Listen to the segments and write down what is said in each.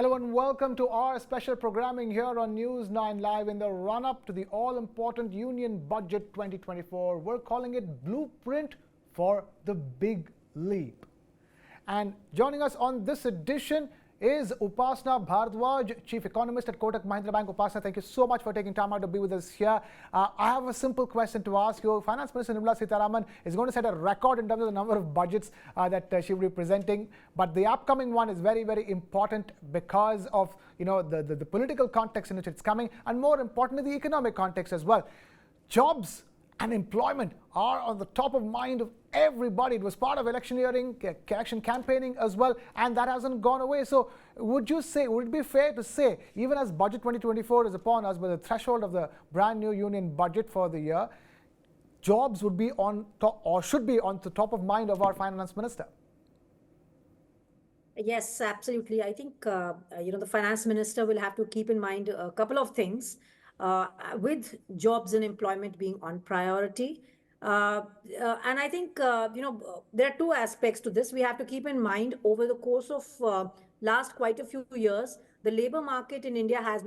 Hello and welcome to our special programming here on News 9 Live in the run-up to the all-important Union Budget 2024. We're calling it Blueprint for the Big Leap. And joining us on this edition is Upasna Bhardwaj, Chief Economist at Kotak Mahindra Bank. Upasna, thank you so much for taking time out to be with us here. I have a simple question to ask you. Finance Minister Nirmala Sitharaman is going to set a record in terms of the number of budgets that she will be presenting. But the upcoming one is very, very important because of the political context in which it's coming, and more importantly, the economic context as well. Jobs and employment are on the top of mind of everybody. It was part of election campaigning as well, and that hasn't gone away. So would it be fair to say, even as Budget 2024 is upon us, by the threshold of the brand new union budget for the year, jobs would be on top, or should be on the top of mind of our finance minister? Yes, absolutely. I think the finance minister will have to keep in mind a couple of things. With jobs and employment being on priority. And I think, there are two aspects to this. We have to keep in mind over the course of last quite a few years, the labor market in India has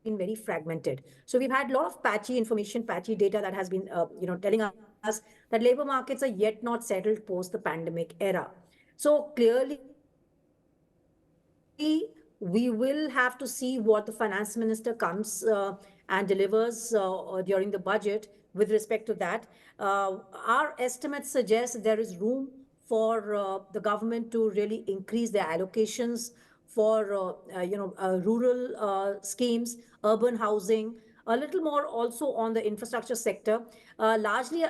been very fragmented. So we've had a lot of patchy information, patchy data that has been, telling us that labor markets are yet not settled post the pandemic era. So clearly, we will have to see what the finance minister comes and delivers during the budget with respect to that. Our estimates suggest there is room for the government to really increase their allocations for rural schemes, urban housing, a little more also on the infrastructure sector. Largely,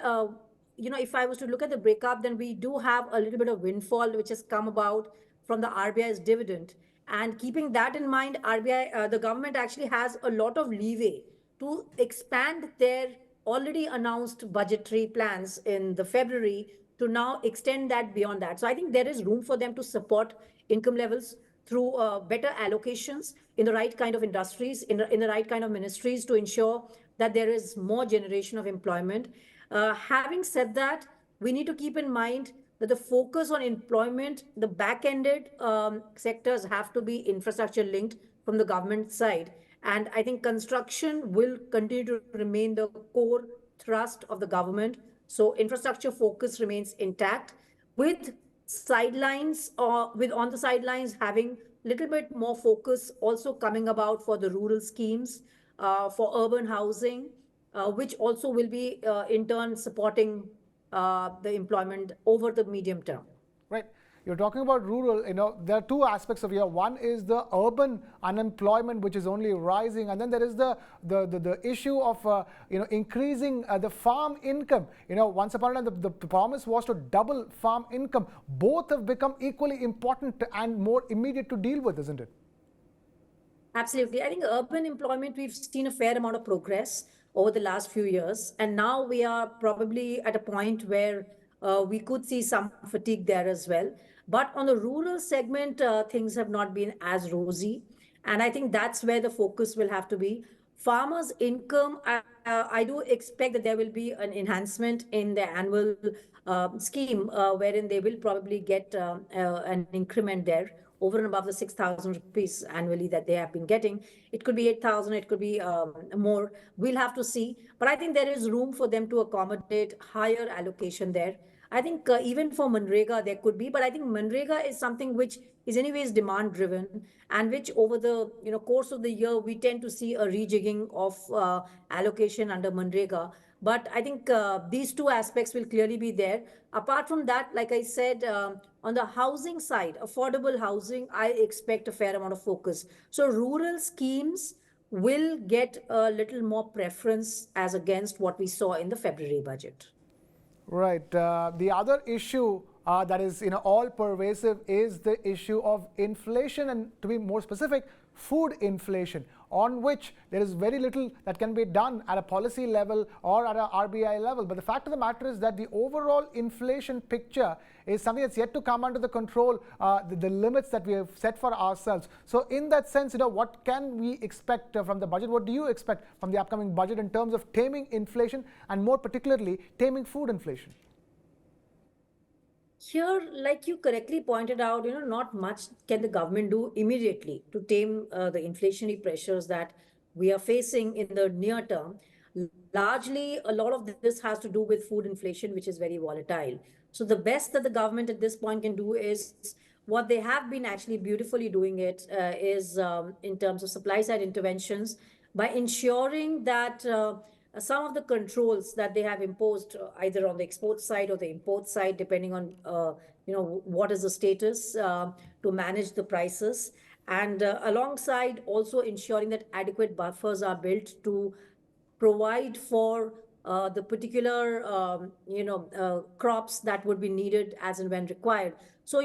if I was to look at the breakup, then we do have a little bit of windfall which has come about from the RBI's dividend. And keeping that in mind, the government actually has a lot of leeway to expand their already announced budgetary plans in the February to now extend that beyond that. So I think there is room for them to support income levels through better allocations in the right kind of industries, in the right kind of ministries to ensure that there is more generation of employment. Having said that, we need to keep in mind that the focus on employment, the back-ended sectors have to be infrastructure linked from the government side. And I think construction will continue to remain the core thrust of the government. So infrastructure focus remains intact, with sidelines on the sidelines having a little bit more focus also coming about for the rural schemes, for urban housing, which also will be in turn supporting the employment over the medium term. Right. You're talking about rural, there are two aspects of here. One is the urban unemployment, which is only rising. And then there is the issue of, increasing the farm income. Once upon a time, the promise was to double farm income. Both have become equally important and more immediate to deal with, isn't it? Absolutely. I think urban employment, we've seen a fair amount of progress over the last few years. And now we are probably at a point where we could see some fatigue there as well. But on the rural segment, things have not been as rosy. And I think that's where the focus will have to be. Farmers' income, I do expect that there will be an enhancement in the annual scheme wherein they will probably get an increment there over and above the 6,000 rupees annually that they have been getting. It could be 8,000, it could be more. We'll have to see. But I think there is room for them to accommodate higher allocation there. I think even for Manrega, there could be. But I think Manrega is something which is anyways demand driven, and which over the course of the year, we tend to see a rejigging of allocation under Manrega. But I think these two aspects will clearly be there. Apart from that, like I said, on the housing side, affordable housing, I expect a fair amount of focus. So rural schemes will get a little more preference as against what we saw in the February budget. Right. The other issue that is all pervasive is the issue of inflation, and to be more specific, food inflation, on which there is very little that can be done at a policy level or at a RBI level. But the fact of the matter is that the overall inflation picture is something that's yet to come under the control, the limits that we have set for ourselves. So in that sense, what can we expect from the budget? What do you expect from the upcoming budget in terms of taming inflation, and more particularly taming food inflation? Here, like you correctly pointed out, not much can the government do immediately to tame the inflationary pressures that we are facing in the near term. Largely, a lot of this has to do with food inflation, which is very volatile. So the best that the government at this point can do is what they have been actually beautifully doing it is in terms of supply side interventions by ensuring that some of the controls that they have imposed either on the export side or the import side, depending on what is the status to manage the prices, and alongside also ensuring that adequate buffers are built to provide for the particular crops that would be needed as and when required. So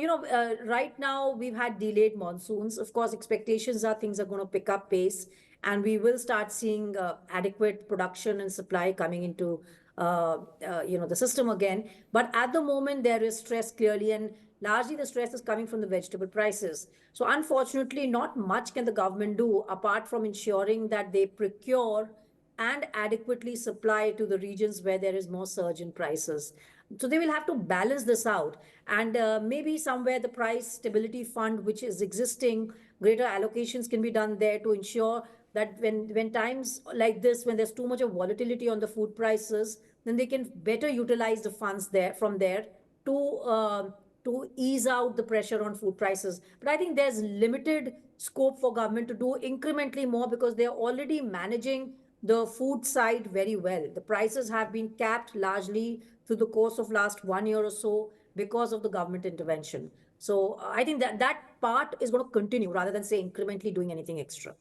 right now we've had delayed monsoons. Of course, expectations are things are going to pick up pace, and we will start seeing adequate production and supply coming into the system again. But at the moment there is stress clearly, and largely the stress is coming from the vegetable prices. So unfortunately, not much can the government do apart from ensuring that they procure and adequately supply to the regions where there is more surge in prices. So they will have to balance this out. And maybe somewhere the price stability fund, which is existing, greater allocations can be done there to ensure that when times like this, when there's too much of volatility on the food prices, then they can better utilize the funds there from there to to ease out the pressure on food prices. But I think there's limited scope for government to do incrementally more because they're already managing the food side very well. The prices have been capped largely through the course of last 1 year or so because of the government intervention. So I think that part is going to continue rather than say incrementally doing anything extra.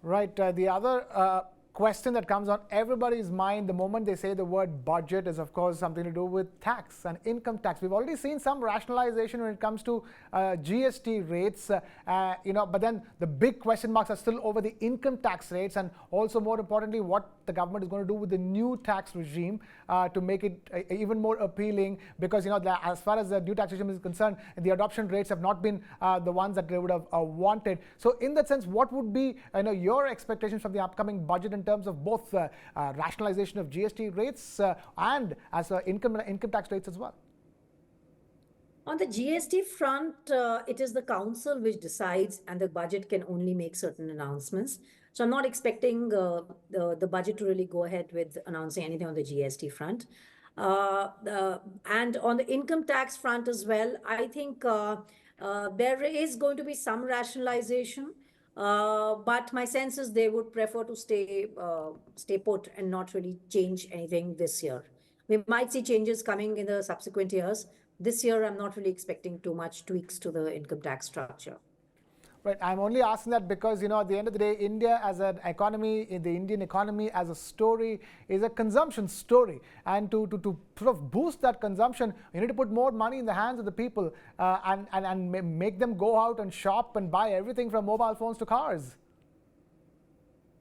Right. The other question that comes on everybody's mind the moment they say the word budget is, of course, something to do with tax and income tax. We've already seen some rationalization when it comes to GST rates, but then the big question marks are still over the income tax rates, and also more importantly, what the government is going to do with the new tax regime to make it even more appealing. Because as far as the new tax regime is concerned, the adoption rates have not been the ones that they would have wanted. So, in that sense, what would be your expectations from the upcoming budget in terms of both rationalization of GST rates and as income tax rates as well? On the GST front, it is the council which decides, and the budget can only make certain announcements. So I'm not expecting the budget to really go ahead with announcing anything on the GST front. And on the income tax front as well, I think there is going to be some rationalization. But my sense is they would prefer to stay put and not really change anything this year. We might see changes coming in the subsequent years. This year, I'm not really expecting too much tweaks to the income tax structure. Right. I'm only asking that because, at the end of the day, India as an economy, the Indian economy as a story is a consumption story. And to sort of boost that consumption, you need to put more money in the hands of the people and make them go out and shop and buy everything from mobile phones to cars.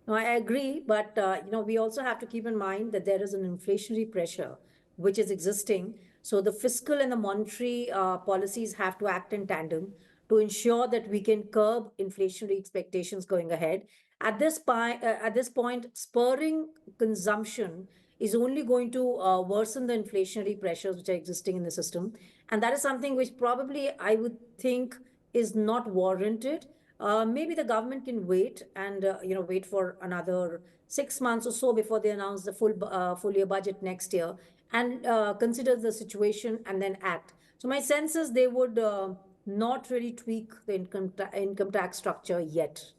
No, I agree. But, we also have to keep in mind that there is an inflationary pressure which is existing. So the fiscal and the monetary policies have to act in tandem to ensure that we can curb inflationary expectations going ahead. At this point, spurring consumption is only going to worsen the inflationary pressures which are existing in the system, and that is something which probably I would think is not warranted. Maybe the government can wait and wait for another 6 months or so before they announce the full year budget next year, and consider the situation and then act. So my sense is they would not really tweak the income tax structure yet.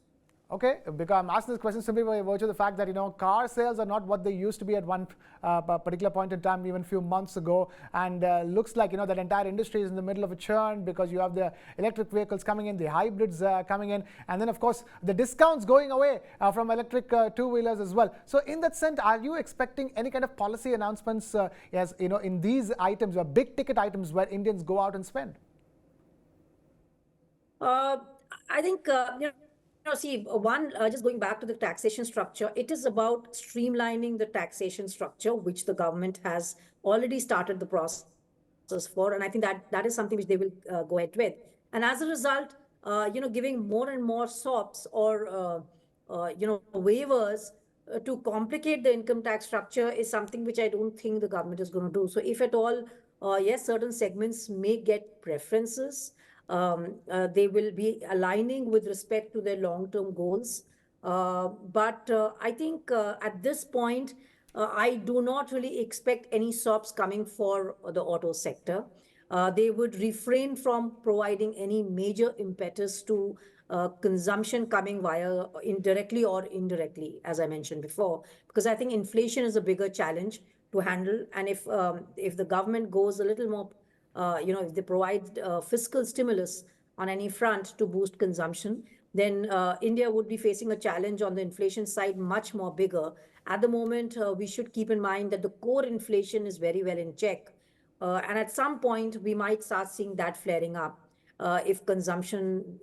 Okay, because I'm asking this question simply by virtue of the fact that car sales are not what they used to be at one particular point in time, even a few months ago, and looks like that entire industry is in the middle of a churn because you have the electric vehicles coming in, the hybrids coming in, and then of course the discounts going away from electric two-wheelers as well. So in that sense, are you expecting any kind of policy announcements, in these items, big ticket items where Indians go out and spend? I think see, just going back to the taxation structure, it is about streamlining the taxation structure, which the government has already started the process for. And I think that is something which they will go ahead with. And as a result, giving more and more SOPs or, waivers to complicate the income tax structure is something which I don't think the government is going to do. So, if at all, yes, certain segments may get preferences. They will be aligning with respect to their long-term goals. But I think at this point, I do not really expect any SOPs coming for the auto sector. They would refrain from providing any major impetus to consumption coming via indirectly or indirectly, as I mentioned before, because I think inflation is a bigger challenge to handle. And if the government goes a little more, if they provide fiscal stimulus on any front to boost consumption, then India would be facing a challenge on the inflation side much more bigger. At the moment, we should keep in mind that the core inflation is very well in check. And at some point, we might start seeing that flaring up if consumption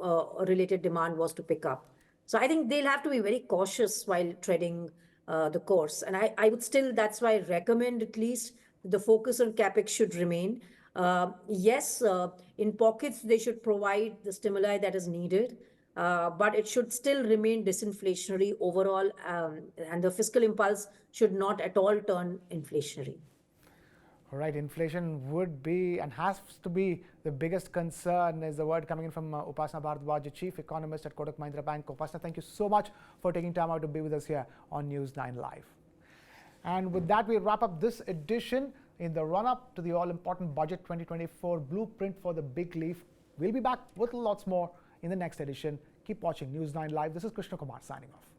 related demand was to pick up. So I think they'll have to be very cautious while treading the course. And I would still, that's why I recommend at least the focus on capex should remain. Yes, in pockets, they should provide the stimuli that is needed. But it should still remain disinflationary overall, and the fiscal impulse should not at all turn inflationary. All right, inflation would be and has to be the biggest concern, is the word coming in from Upasna Bhardwaj, Chief Economist at Kotak Mahindra Bank. Upasna, thank you so much for taking time out to be with us here on News 9 Live. And with that, we wrap up this edition in the run-up to the all-important Budget 2024 blueprint for the big leaf. We'll be back with lots more in the next edition. Keep watching News 9 Live. This is Krishnakumar signing off.